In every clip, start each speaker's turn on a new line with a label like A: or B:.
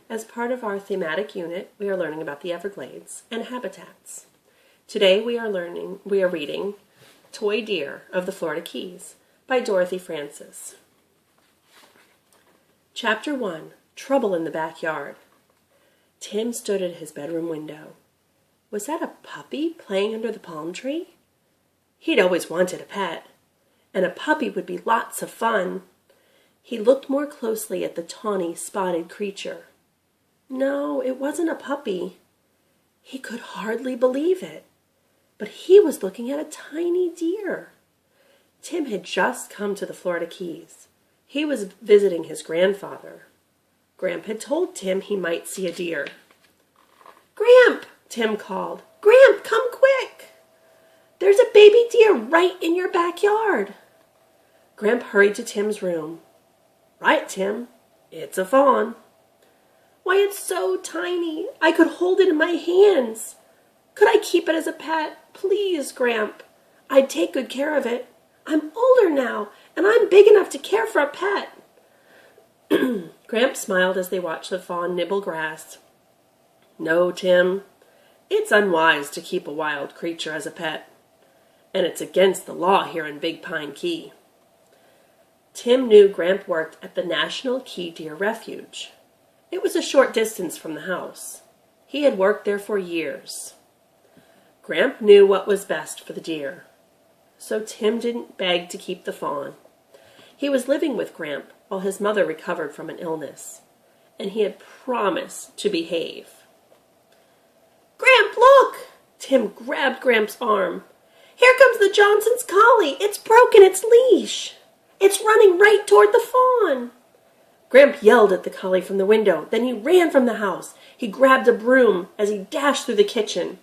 A: As part of our thematic unit, we are learning about the Everglades and habitats. Today we are reading Toy Deer of the Florida Keys by Dorothy Francis. Chapter 1, Trouble in the Backyard. Tim stood at his bedroom window. Was that a puppy playing under the palm tree? He'd always wanted a pet, and a puppy would be lots of fun. He looked more closely at the tawny, spotted creature. No, it wasn't a puppy. He could hardly believe it, but he was looking at a tiny deer. Tim had just come to the Florida Keys. He was visiting his grandfather. Gramp had told Tim he might see a deer. "Gramp!" Tim called. "Gramp, come quick! There's a baby deer right in your backyard." Gramp hurried to Tim's room. "Right, Tim. It's a fawn." "Why, it's so tiny. I could hold it in my hands. Could I keep it as a pet? Please, Gramp. I'd take good care of it. I'm older now, and I'm big enough to care for a pet." Gramp smiled as they watched the fawn nibble grass. "No, Tim. It's unwise to keep a wild creature as a pet, and it's against the law here in Big Pine Key." Tim knew Gramp worked at the National Key Deer Refuge. It was a short distance from the house. He had worked there for years. Gramp knew what was best for the deer, so Tim didn't beg to keep the fawn. He was living with Gramp while his mother recovered from an illness, and he had promised to behave. "Gramp, look!" Tim grabbed Gramp's arm. "Here comes the Johnson's collie. It's broken its leash. It's running right toward the fawn." Gramp yelled at the collie from the window. Then he ran from the house. He grabbed a broom as he dashed through the kitchen.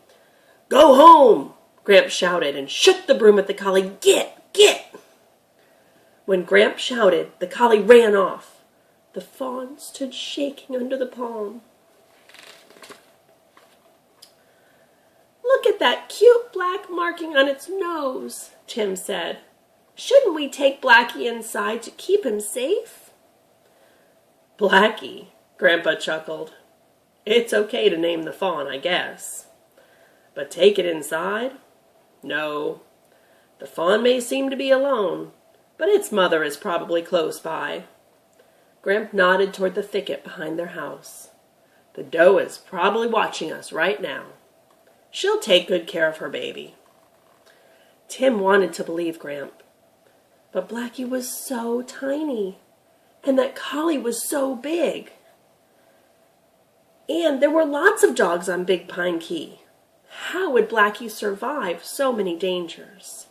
A: "Go home!" Gramp shouted and shook the broom at the collie. Get! When Gramp shouted, the collie ran off. The fawn stood shaking under the palm. "Look at that cute black marking on its nose," Tim said. "Shouldn't we take Blackie inside to keep him safe?" "Blackie," Grandpa chuckled. "It's okay to name the fawn, I guess. But take it inside? No. The fawn may seem to be alone, but its mother is probably close by." Gramp nodded toward the thicket behind their house. "The doe is probably watching us right now. She'll take good care of her baby." Tim wanted to believe Gramp, but Blackie was so tiny, and that collie was so big. And there were lots of dogs on Big Pine Key. How would Blackie survive so many dangers?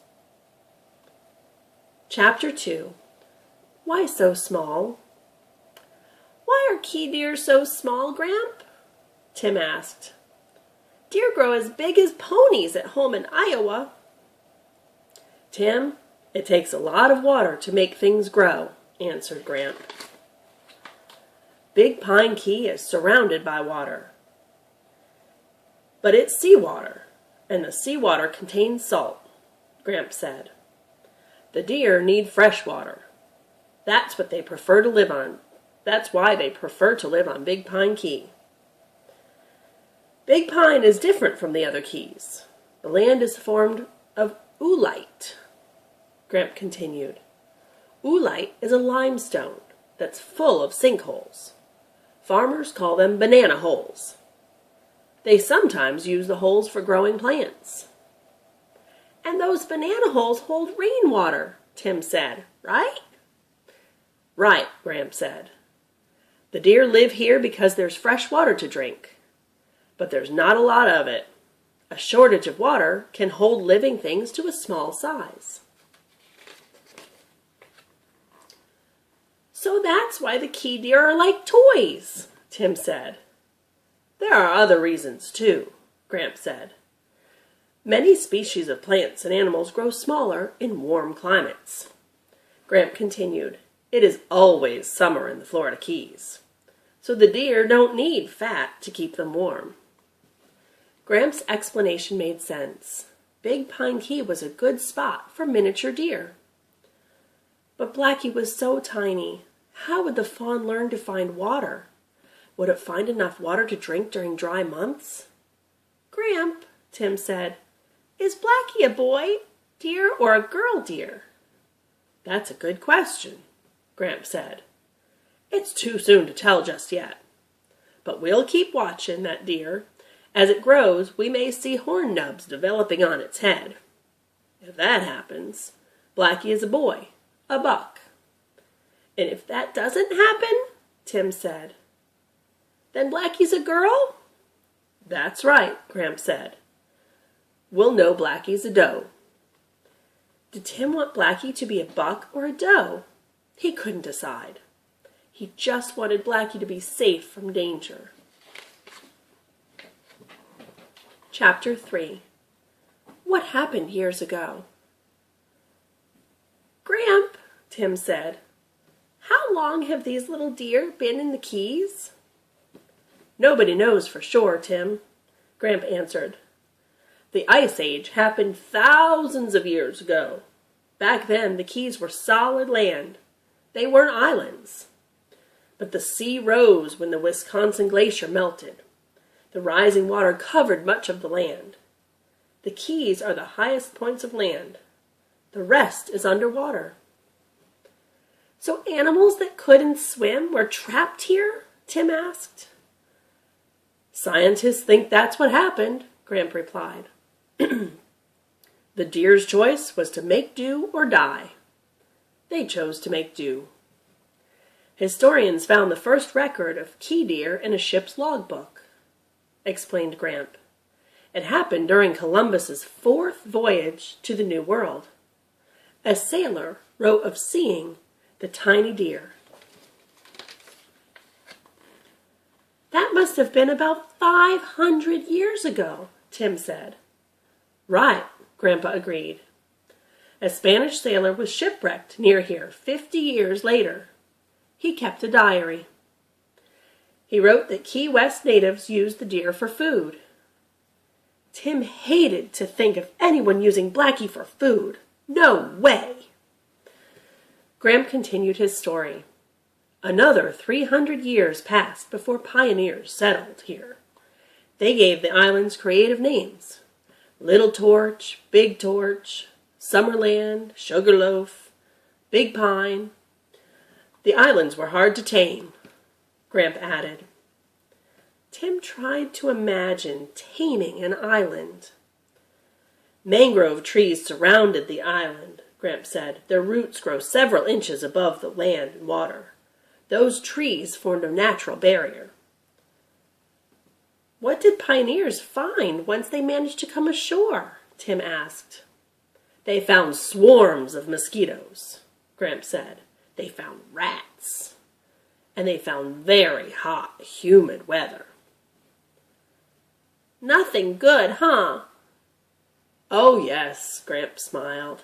A: Chapter 2, Why So Small? "Why are key deer so small, Gramp?" Tim asked. "Deer grow as big as ponies at home in Iowa." "Tim, it takes a lot of water to make things grow," answered Gramp. "Big Pine Key is surrounded by water, but it's seawater, and the seawater contains salt," Gramp said. "The deer need fresh water. That's what they prefer to live on. That's why they prefer to live on Big Pine Key. Big Pine is different from the other keys. The land is formed of oolite," Gramp continued. "Oolite is a limestone that's full of sinkholes. Farmers call them banana holes. They sometimes use the holes for growing plants." "And those banana holes hold rainwater," Tim said, "right?" "Right," Gramp said. "The deer live here because there's fresh water to drink. But there's not a lot of it. A shortage of water can hold living things to a small size." "So that's why the key deer are like toys," Tim said. "There are other reasons, too," Gramp said. "Many species of plants and animals grow smaller in warm climates." Gramp continued, "It is always summer in the Florida Keys, so the deer don't need fat to keep them warm." Gramp's explanation made sense. Big Pine Key was a good spot for miniature deer. But Blackie was so tiny. How would the fawn learn to find water? Would it find enough water to drink during dry months? Gramp, Tim said, is Blackie a boy deer or a girl deer? That's a good question, Gramp said. It's too soon to tell just yet. But we'll keep watching that deer. As it grows, we may see horn nubs developing on its head. If that happens, Blackie is a boy, a buck. And if that doesn't happen, Tim said, then Blackie's a girl? That's right, Gramp said. We'll know Blackie's a doe. Did Tim want Blackie to be a buck or a doe? He couldn't decide. He just wanted Blackie to be safe from danger. Chapter 3. What happened years ago? Gramp, Tim said, how long have these little deer been in the Keys? Nobody knows for sure, Tim, Gramp answered. The Ice Age happened thousands of years ago. Back then, the Keys were solid land. They weren't islands. But the sea rose when the Wisconsin Glacier melted. The rising water covered much of the land. The Keys are the highest points of land. The rest is underwater. So animals that couldn't swim were trapped here? Tim asked. Scientists think that's what happened, Gramp replied. The deer's choice was to make do or die. They chose to make do. Historians found the first record of key deer in a ship's logbook, explained Gramp. It happened during Columbus's 4th voyage to the New World. A sailor wrote of seeing the tiny deer. That must have been about 500 years ago, Tim said. Right, Grandpa agreed. A Spanish sailor was shipwrecked near here 50 years later. He kept a diary. He wrote that Key West natives used the deer for food. Tim hated to think of anyone using Blackie for food. No way! Gramp continued his story. Another 300 years passed before pioneers settled here. They gave the islands creative names. Little Torch, Big Torch, Summerland, Sugarloaf, Big Pine. The islands were hard to tame, Gramp added. Tim tried to imagine taming an island. Mangrove trees surrounded the island, Gramp said. Their roots grow several inches above the land and water. Those trees formed a natural barrier. What did pioneers find once they managed to come ashore? Tim asked. They found swarms of mosquitoes, Gramp said. They found rats. And they found very hot, humid weather. Nothing good, huh? Oh, yes, Gramp smiled.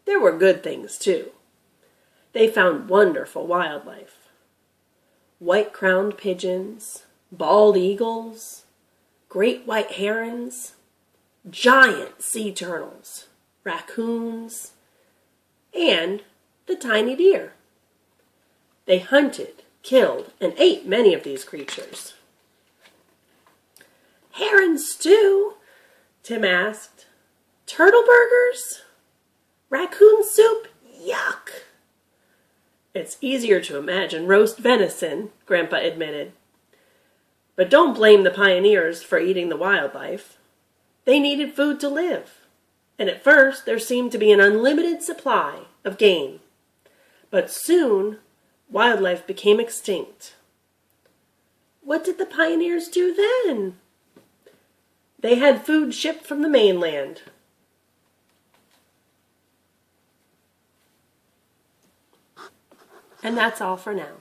A: There were good things, too. They found wonderful wildlife. White-crowned pigeons, bald eagles, great white herons, giant sea turtles, raccoons, and the tiny deer. They hunted, killed, and ate many of these creatures. Heron stew? Tim asked. Turtle burgers? Raccoon soup? Yuck! It's easier to imagine roast venison, Grandpa admitted. But don't blame the pioneers for eating the wildlife. They needed food to live. And at first there seemed to be an unlimited supply of game. But soon, wildlife became extinct. What did the pioneers do then? They had food shipped from the mainland. And that's all for now.